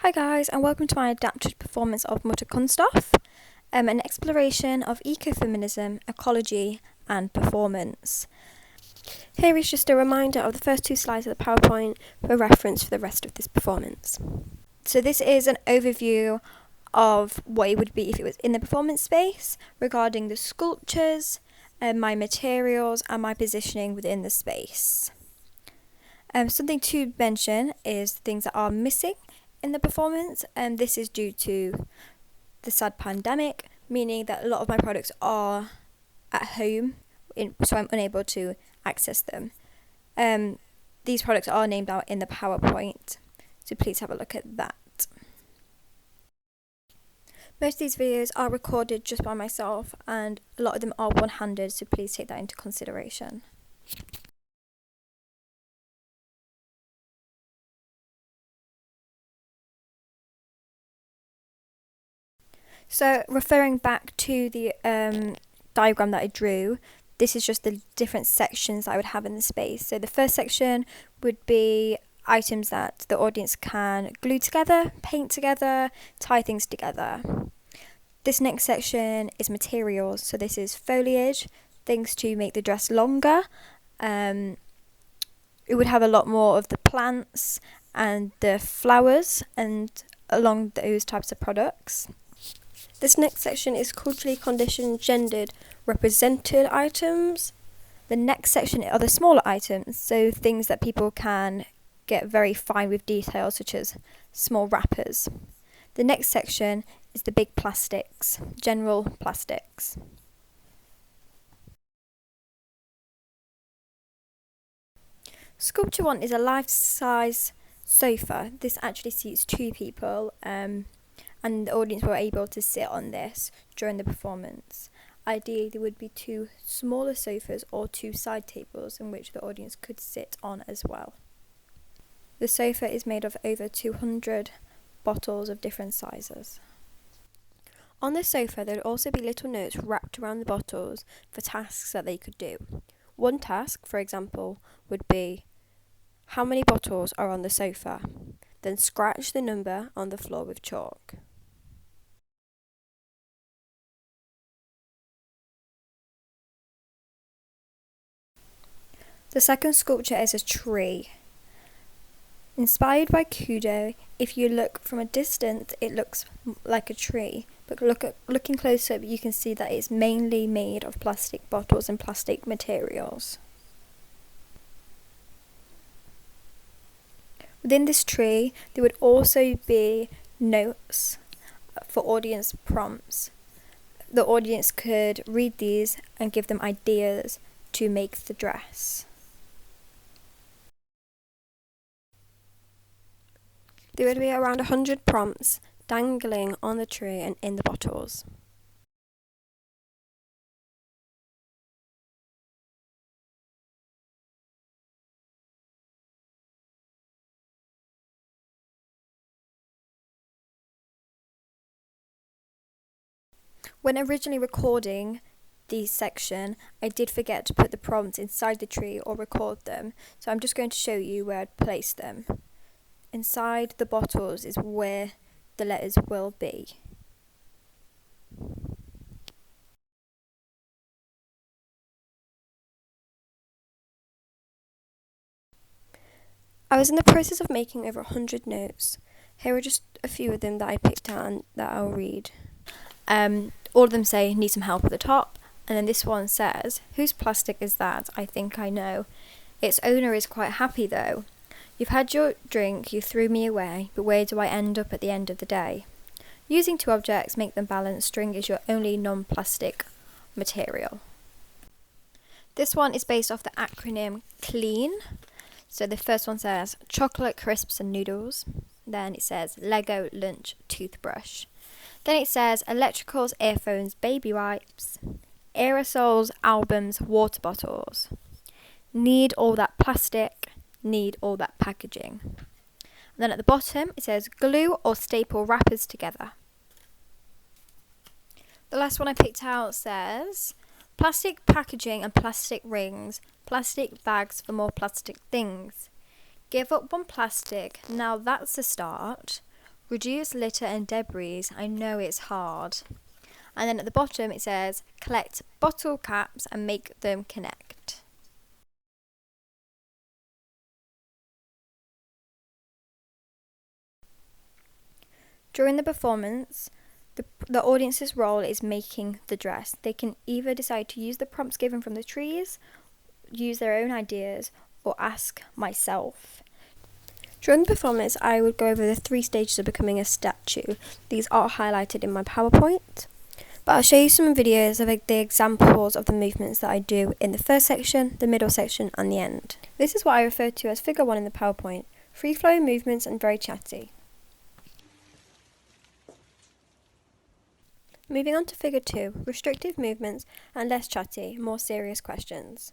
Hi guys, and welcome to my adapted performance of Mutter Kunststoff, an exploration of ecofeminism, ecology and performance. Here is just a reminder of the first two slides of the PowerPoint for reference for the rest of this performance. So this is an overview of what it would be if it was in the performance space, regarding the sculptures, my materials and my positioning within the space. Something to mention is things that are missing in the performance, and this is due to the sad pandemic, meaning that a lot of my products are at home, so I'm unable to access them. These products are named out in the PowerPoint, so please have a look at that. Most of these videos are recorded just by myself, and a lot of them are one-handed, so please take that into consideration. So referring back to the diagram that I drew, this is just the different sections that I would have in the space. So the first section would be items that the audience can glue together, paint together, tie things together. This next section is materials. So this is foliage, things to make the dress longer. It would have a lot more of the plants and the flowers and along those types of products. This next section is culturally conditioned, gendered, represented items. The next section are the smaller items, so things that people can get very fine with details, such as small wrappers. The next section is the big plastics, general plastics. Sculpture 1 is a life-size sofa. This actually seats 2 people, and the audience were able to sit on this during the performance. Ideally, there would be 2 smaller sofas or 2 side tables in which the audience could sit on as well. The sofa is made of over 200 bottles of different sizes. On the sofa, there would also be little notes wrapped around the bottles for tasks that they could do. One task, for example, would be, how many bottles are on the sofa? Then scratch the number on the floor with chalk. The second sculpture is a tree. Inspired by Kudo, if you look from a distance, it looks like a tree, but looking closer, you can see that it's mainly made of plastic bottles and plastic materials. Within this tree, there would also be notes for audience prompts. The audience could read these and give them ideas to make the dress. There would be around 100 prompts dangling on the tree and in the bottles. When originally recording this section, I did forget to put the prompts inside the tree or record them, so I'm just going to show you where I'd place them. Inside the bottles is where the letters will be. I was in the process of making over 100 notes. Here are just a few of them that I picked out and that I'll read. All of them say, need some help at the top, and then this one says, whose plastic is that? I think I know. Its owner is quite happy though. You've had your drink, you threw me away, but where do I end up at the end of the day? Using 2 objects, make them balance, string is your only non-plastic material. This one is based off the acronym CLEAN. So the first one says chocolate, crisps and noodles. Then it says Lego, lunch, toothbrush. Then it says electricals, earphones, baby wipes, aerosols, albums, water bottles. Need all that plastic, need all that packaging. And then at the bottom it says glue or staple wrappers together. The last one I picked out says plastic packaging and plastic rings, plastic bags for more plastic things. Give up on plastic, now that's a start. Reduce litter and debris. I know it's hard. And then at the bottom it says collect bottle caps and make them connect. During the performance, the audience's role is making the dress. They can either decide to use the prompts given from the trees, use their own ideas, or ask myself. During the performance, I would go over the 3 stages of becoming a statue. These are highlighted in my PowerPoint. But I'll show you some videos of the examples of the movements that I do in the first section, the middle section, and the end. This is what I refer to as figure 1 in the PowerPoint. Free-flowing movements and very chatty. Moving on to figure 2, restrictive movements and less chatty, more serious questions.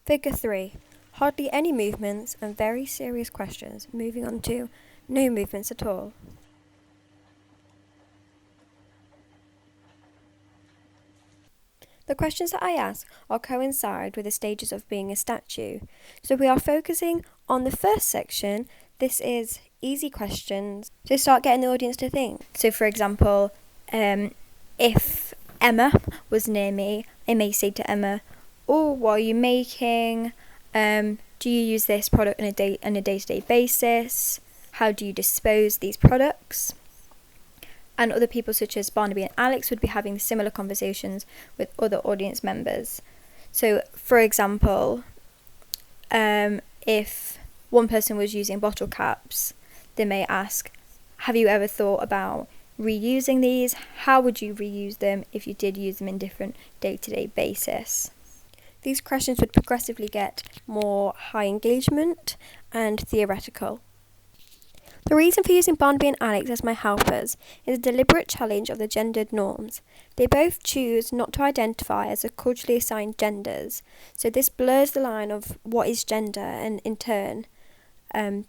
Figure 3, hardly any movements and very serious questions. Moving on to no movements at all. The questions that I ask all coincide with the stages of being a statue. So we are focusing on the first section. This is easy questions to start getting the audience to think. So for example, if Emma was near me, I may say to Emma, "Oh, what are you making? Do you use this product on a day-to-day basis? How do you dispose these products?" And other people such as Barnaby and Alex would be having similar conversations with other audience members. So for example, if one person was using bottle caps, they may ask, "Have you ever thought about reusing these? How would you reuse them if you did use them in different day-to-day basis?" These questions would progressively get more high engagement and theoretical. The reason for using Barnaby and Alex as my helpers is a deliberate challenge of the gendered norms. They both choose not to identify as the culturally assigned genders, so this blurs the line of what is gender and in turn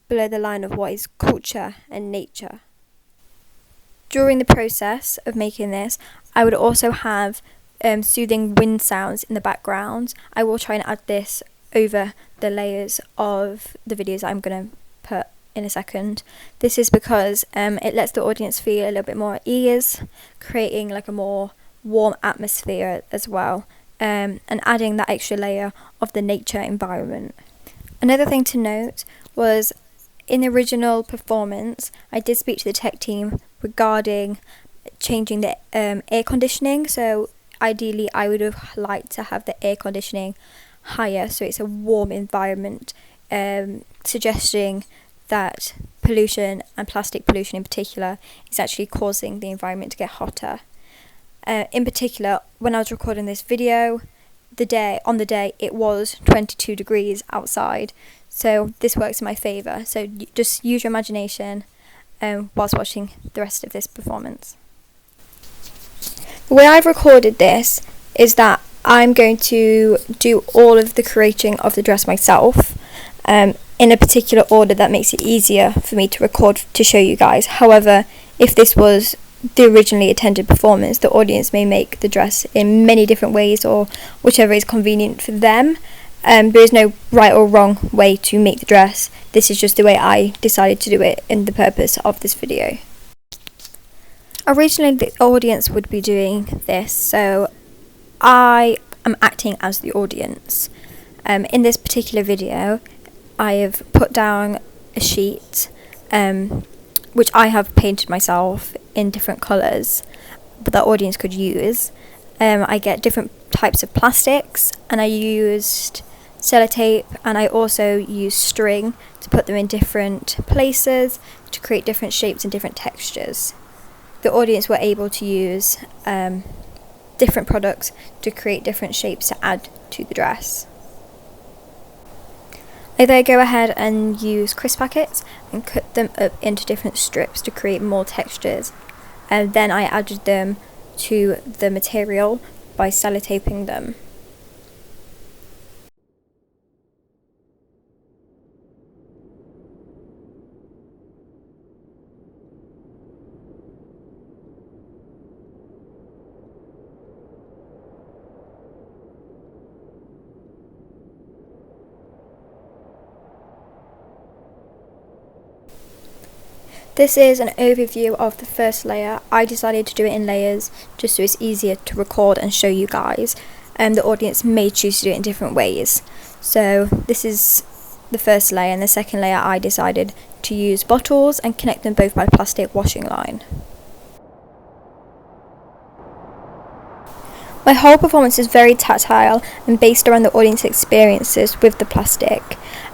blur the line of what is culture and nature. During the process of making this, I would also have soothing wind sounds in the background. I will try and add this over the layers of the videos I'm going to put in a second. This is because it lets the audience feel a little bit more at ease, creating like a more warm atmosphere as well, and adding that extra layer of the nature environment. Another thing to note was in the original performance, I did speak to the tech team regarding changing the air conditioning. So ideally I would have liked to have the air conditioning higher so it's a warm environment, suggesting that pollution and plastic pollution in particular is actually causing the environment to get hotter. In particular, when I was recording this video, on the day it was 22 degrees outside, so this works in my favour. So just use your imagination whilst watching the rest of this performance. The way I've recorded this is that I'm going to do all of the creating of the dress myself, in a particular order that makes it easier for me to record to show you guys. However, if this was the originally attended performance, the audience may make the dress in many different ways or whichever is convenient for them. There is no right or wrong way to make the dress. This is just the way I decided to do it in the purpose of this video. Originally the audience would be doing this, so I am acting as the audience. In this particular video I have put down a sheet which I have painted myself in different colours but the audience could use. I get different types of plastics and I used sellotape and I also used string to put them in different places to create different shapes and different textures. The audience were able to use different products to create different shapes to add to the dress. I then go ahead and use crisp packets and cut them up into different strips to create more textures, and then I added them to the material by sellotaping them. This is an overview of the first layer. I decided to do it in layers just so it's easier to record and show you guys. The audience may choose to do it in different ways. So this is the first layer, and the second layer I decided to use bottles and connect them both by plastic washing line. My whole performance is very tactile and based around the audience experiences with the plastic,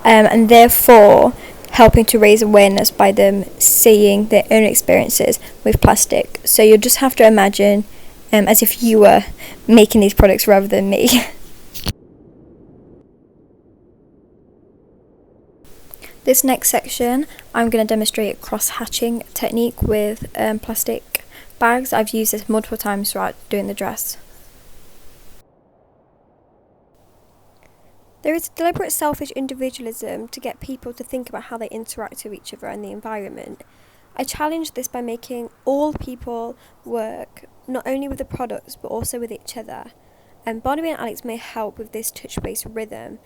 and therefore helping to raise awareness by them seeing their own experiences with plastic. So you'll just have to imagine as if you were making these products rather than me. This next section, I'm going to demonstrate a cross-hatching technique with plastic bags. I've used this multiple times throughout doing the dress. There is deliberate selfish individualism to get people to think about how they interact with each other and the environment. I challenge this by making all people work, not only with the products but also with each other. Barnaby and Alex may help with this touch-based rhythm.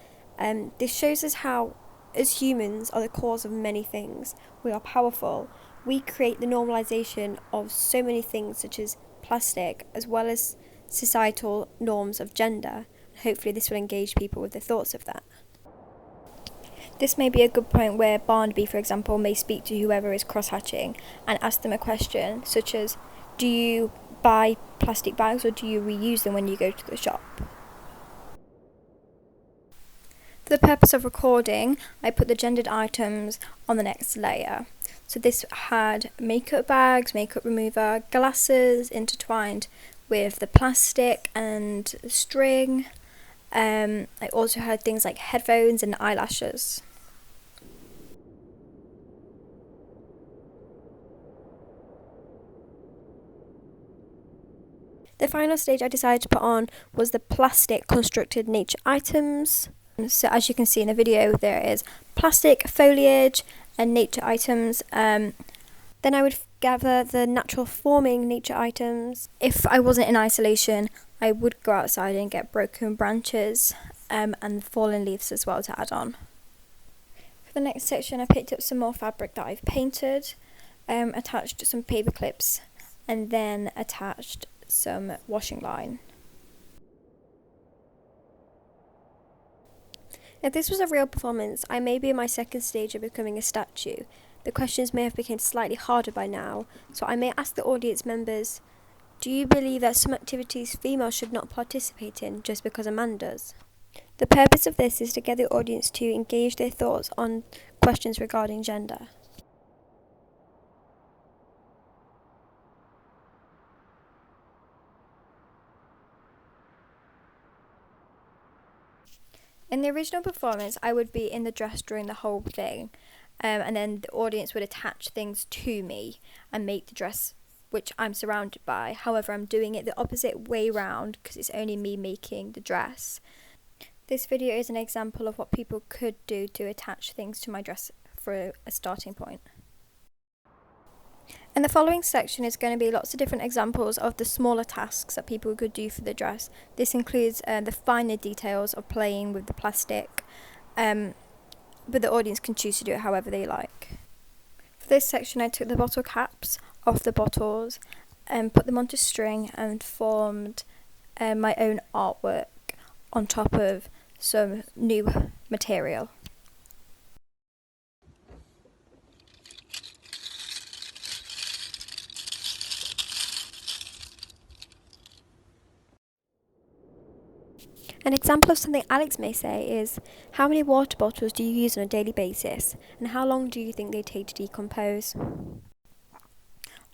This shows us how, as humans, are the cause of many things. We are powerful. We create the normalisation of so many things such as plastic, as well as societal norms of gender. Hopefully this will engage people with the thoughts of that. This may be a good point where Barnaby, for example, may speak to whoever is cross-hatching and ask them a question such as, do you buy plastic bags or do you reuse them when you go to the shop? For the purpose of recording, I put the gendered items on the next layer. So this had makeup bags, makeup remover, glasses intertwined with the plastic and string. I also had things like headphones and eyelashes. The final stage I decided to put on was the plastic constructed nature items. So as you can see in the video, there is plastic, foliage and nature items. Then I would gather the natural forming nature items. If I wasn't in isolation, I would go outside and get broken branches and fallen leaves as well to add on. For the next section, I picked up some more fabric that I've painted, attached some paper clips and then attached some washing line. If this was a real performance, I may be in my second stage of becoming a statue. The questions may have become slightly harder by now, so I may ask the audience members, do you believe that some activities females should not participate in just because a man does? The purpose of this is to get the audience to engage their thoughts on questions regarding gender. In the original performance, I would be in the dress during the whole thing, and then the audience would attach things to me and make the dress which I'm surrounded by. However, I'm doing it the opposite way round because it's only me making the dress. This video is an example of what people could do to attach things to my dress for a starting point. In the following section is going to be lots of different examples of the smaller tasks that people could do for the dress. This includes the finer details of playing with the plastic, but the audience can choose to do it however they like. For this section, I took the bottle caps off the bottles and put them onto string and formed my own artwork on top of some new material. An example of something Alex may say is, how many water bottles do you use on a daily basis, and how long do you think they take to decompose?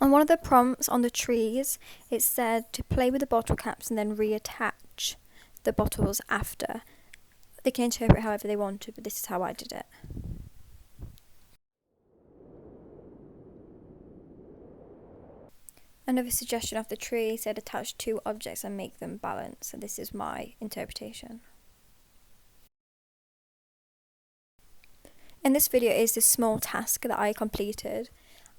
On one of the prompts on the trees, it said to play with the bottle caps and then reattach the bottles after. They can interpret however they want to, but this is how I did it. Another suggestion of the tree said attach two objects and make them balance, so this is my interpretation. In this video is this small task that I completed.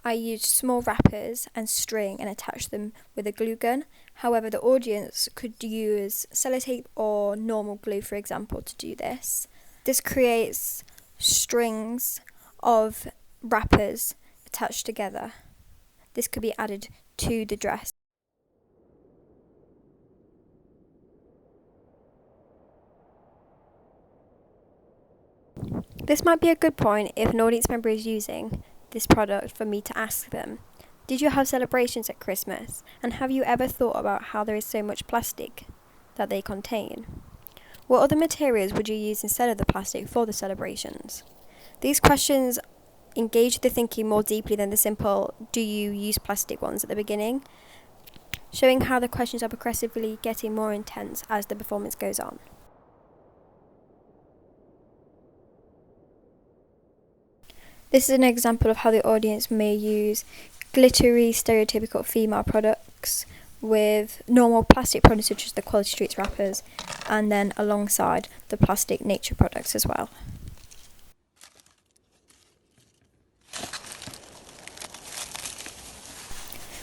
I used small wrappers and string and attached them with a glue gun. However, the audience could use sellotape or normal glue, for example, to do this. This creates strings of wrappers attached together. This could be added to the dress. This might be a good point if an audience member is using this product for me to ask them, did you have celebrations at Christmas? And have you ever thought about how there is so much plastic that they contain? What other materials would you use instead of the plastic for the celebrations? These questions engage the thinking more deeply than the simple, do you use plastic ones at the beginning, showing how the questions are progressively getting more intense as the performance goes on. This is an example of how the audience may use glittery, stereotypical female products with normal plastic products such as the Quality Streets wrappers, and then alongside the plastic nature products as well.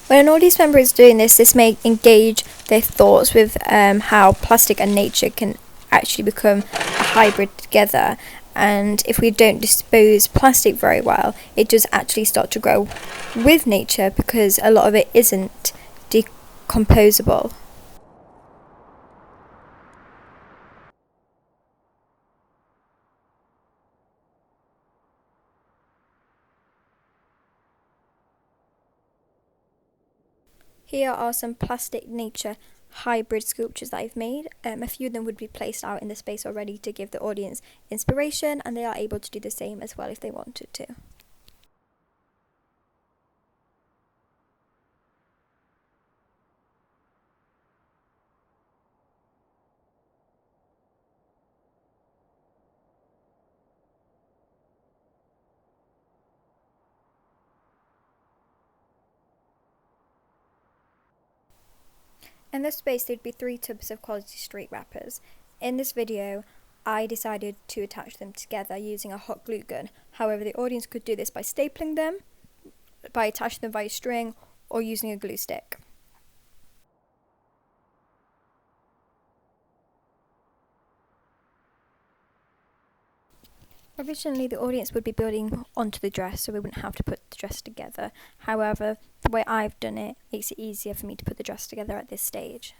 When an audience member is doing this may engage their thoughts with how plastic and nature can actually become a hybrid together. And if we don't dispose plastic very well, it does actually start to grow with nature because a lot of it isn't decomposable. Here are some plastic nature hybrid sculptures that I've made. A few of them would be placed out in the space already to give the audience inspiration, and they are able to do the same as well if they wanted to. In this space there'd be 3 tubs of Quality Street wrappers. In this video I decided to attach them together using a hot glue gun. However, the audience could do this by stapling them, by attaching them via string, or using a glue stick. Originally the audience would be building onto the dress, so we wouldn't have to put the dress together. However, the way I've done it makes it easier for me to put the dress together at this stage.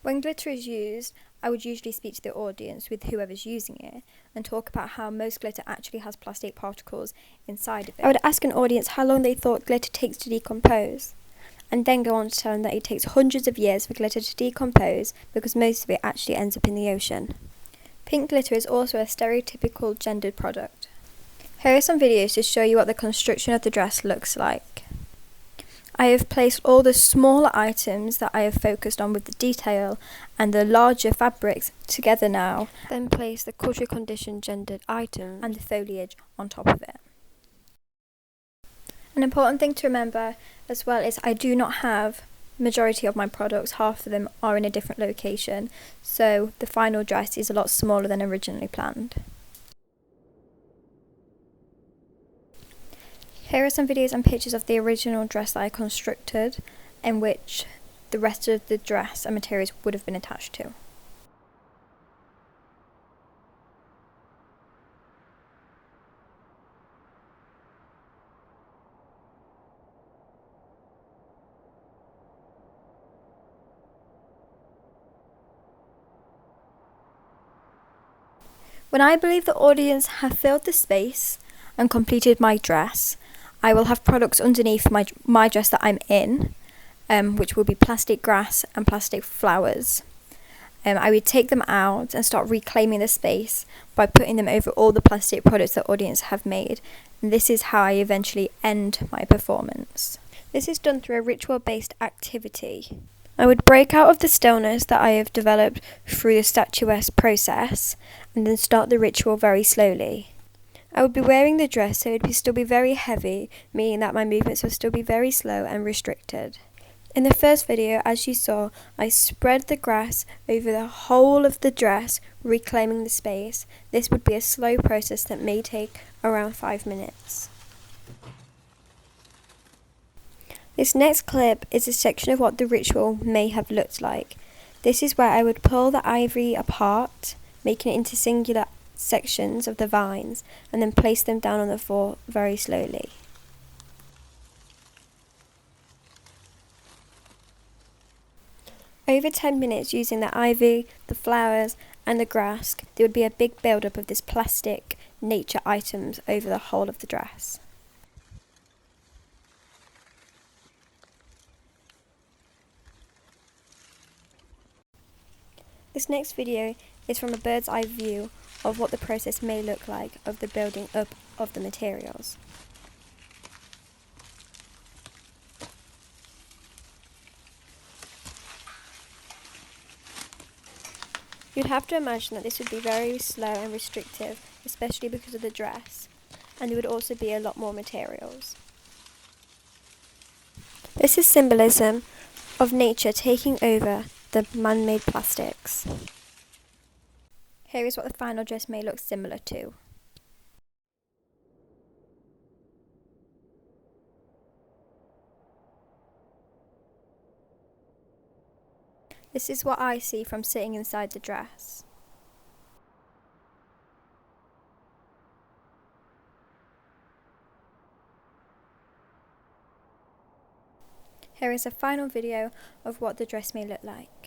When glitter is used, I would usually speak to the audience with whoever's using it and talk about how most glitter actually has plastic particles inside of it. I would ask an audience how long they thought glitter takes to decompose, and then go on to tell them that it takes hundreds of years for glitter to decompose because most of it actually ends up in the ocean. Pink glitter is also a stereotypical gendered product. Here are some videos to show you what the construction of the dress looks like. I have placed all the smaller items that I have focused on with the detail and the larger fabrics together now, then place the culturally conditioned gendered item and the foliage on top of it. An important thing to remember as well is I do not have majority of my products. Half of them are in a different location, so the final dress is a lot smaller than originally planned. Here are some videos and pictures of the original dress that I constructed, in which the rest of the dress and materials would have been attached to. When I believe the audience have filled the space and completed my dress, I will have products underneath my dress that I'm in, which will be plastic grass and plastic flowers. I would take them out and start reclaiming the space by putting them over all the plastic products the audience have made. And this is how I eventually end my performance. This is done through a ritual-based activity. I would break out of the stillness that I have developed through the statuesque process and then start the ritual very slowly. I would be wearing the dress, so it would still be very heavy, meaning that my movements would still be very slow and restricted. In the first video, as you saw, I spread the grass over the whole of the dress, reclaiming the space. This would be a slow process that may take around 5 minutes. This next clip is a section of what the ritual may have looked like. This is where I would pull the ivory apart, making it into singular sections of the vines, and then place them down on the floor very slowly. Over 10 minutes using the ivy, the flowers and the grass, there would be a big build-up of this plastic nature items over the whole of the dress. This next video is from a bird's eye view of what the process may look like of the building up of the materials. You'd have to imagine that this would be very slow and restrictive, especially because of the dress, and there would also be a lot more materials. This is symbolism of nature taking over the man-made plastics. Here is what the final dress may look similar to. This is what I see from sitting inside the dress. Here is a final video of what the dress may look like.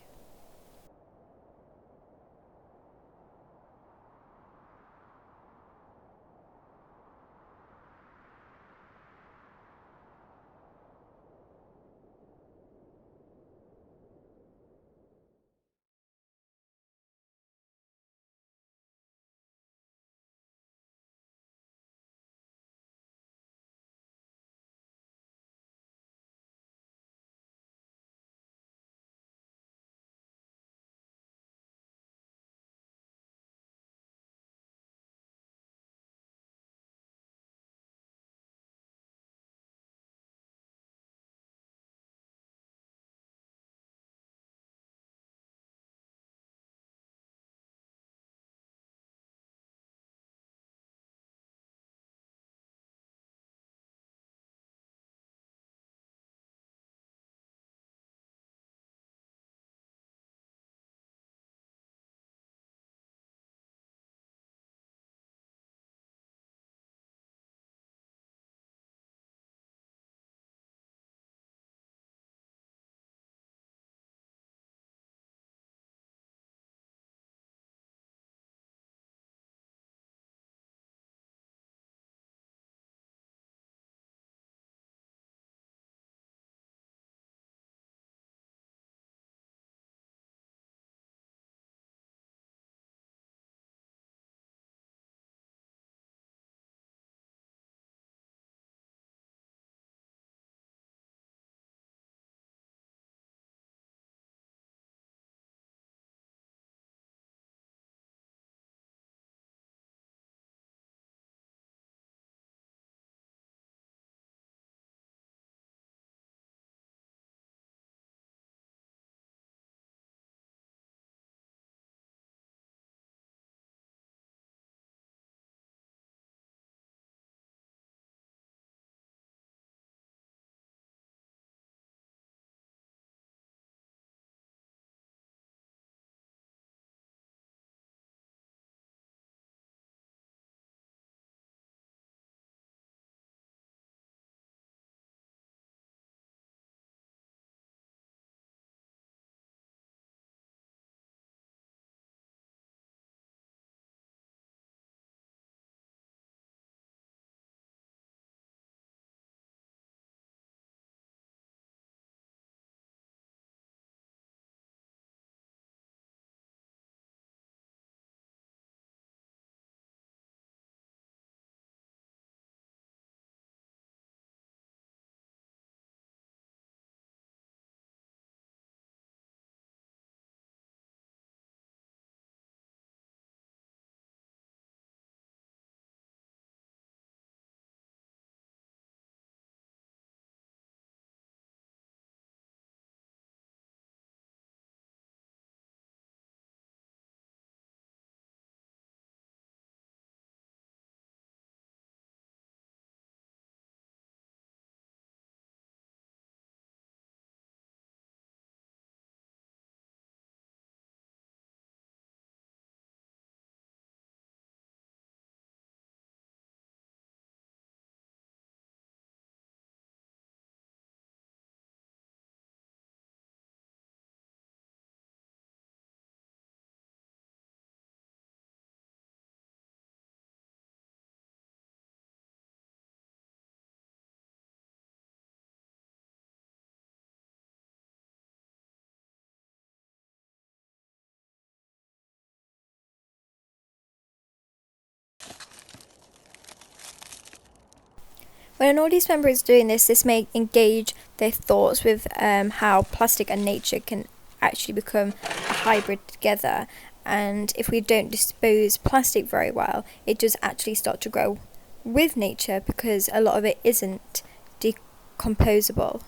When an audience member is doing this may engage their thoughts with how plastic and nature can actually become a hybrid together. And if we don't dispose plastic very well, it does actually start to grow with nature, because a lot of it isn't decomposable.